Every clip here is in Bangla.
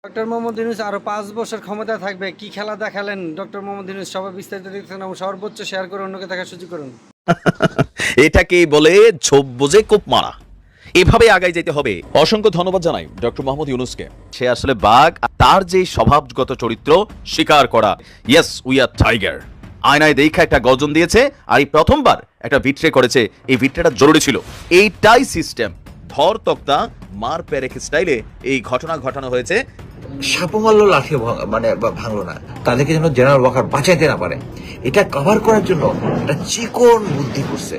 ডক্টর মোহাম্মদ ইউনূস আরো ৫ বছর ক্ষমতায় থাকবে, কি খেলা দেখালেন ডক্টর মোহাম্মদ ইউনূস? সবাই বিস্তারিত দেখছেন এবং সর্বোচ্চ শেয়ার করে অন্যকে দেখার সুযোগ করুন। এটাকেই বলে ঝোপ বুঝে কোপ মারা। এভাবে আগাই যেতে হবে। অসংখ্য ধন্যবাদ জানাই ডক্টর মোহাম্মদ ইউনূসকে। সে আসলে বাঘ, তার যে স্বভাবগত চরিত্র স্বীকার করা, ইয়েস উই আর টাইগার। আয়নায় দেখা একটা গর্জন দিয়েছে, আর এই প্রথমবার একটা ভিট্রে করেছে। এই ভিট্রেটা জরুরি ছিল। এইটাই সিস্টেম। ধর তক্তা মার পেরেক স্টাইলে এই ঘটনা ঘটানো হয়েছে। সাপও মারলো লাঠি মানে ভাঙলো না, তাদেরকে যেন জেনারেল ওয়াকার বাঁচাইতে না পারে, এটা কভার করার জন্য একটা চিকন বুদ্ধি করছে।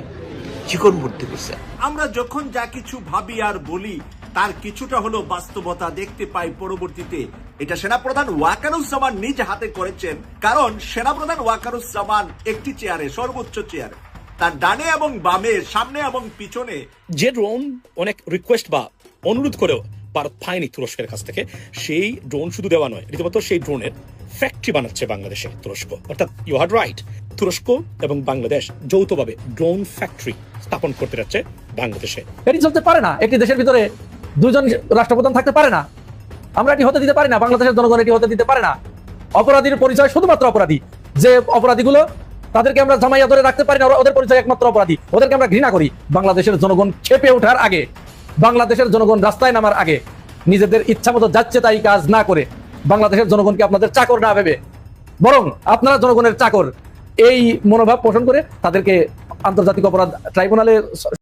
আমরা যখন যা কিছু ভাবি আর বলি তার কিছুটা হলো বাস্তবতা দেখতে পাই পরবর্তীতে। এটা সেনাপ্রধান ওয়াকারুজ্জামান নিজ হাতে করেছেন, কারণ সেনাপ্রধান ওয়াকারুজ্জামান একটি চেয়ারে, সর্বোচ্চ চেয়ার, তার ডানে এবং বামে, সামনে এবং পিছনে যে ড্রোন অনেক রিকোয়েস্ট বা অনুরোধ করেও ভারত পায়নি তুরস্কের কাছ থেকে, সেই ড্রোন শুধু দেওয়া নয়, রীতিমতো সেই ড্রোনের ফ্যাক্টরি বানাচ্ছে বাংলাদেশে তুরস্ক। অর্থাৎ ইউ হার্ড রাইট, তুরস্ক এবং বাংলাদেশ যৌথভাবে ড্রোন ফ্যাক্টরি স্থাপন করতে যাচ্ছে বাংলাদেশে। এটি চলতে পারে না। একটি দেশের ভিতরে দুজন রাষ্ট্রপ্রধান থাকতে পারে না। আমরা এটি হতে দিতে পারি না। বাংলাদেশের জনগণ এটি হতে দিতে পারে না। অপরাধীর পরিচয় শুধুমাত্র অপরাধী। যে অপরাধীগুলো, তাদেরকে আমরা জামাইয়া ধরে রাখতে পারি না, ওদের পরিচয় একমাত্র অপরাধী। ওদেরকে আমরা ঘৃণা করি। বাংলাদেশের জনগণ ক্ষেপে ওঠার আগে, বাংলাদেশের জনগণ রাস্তায় নামার আগে, নিজেদের ইচ্ছা মতো যাচ্ছে তাই কাজ না করে, বাংলাদেশের জনগণকে আপনাদের চাকর না ভেবে বরং আপনারা জনগণের চাকর, এই মনোভাব পোষণ করে তাদেরকে আন্তর্জাতিক অপরাধ ট্রাইব্যুনালে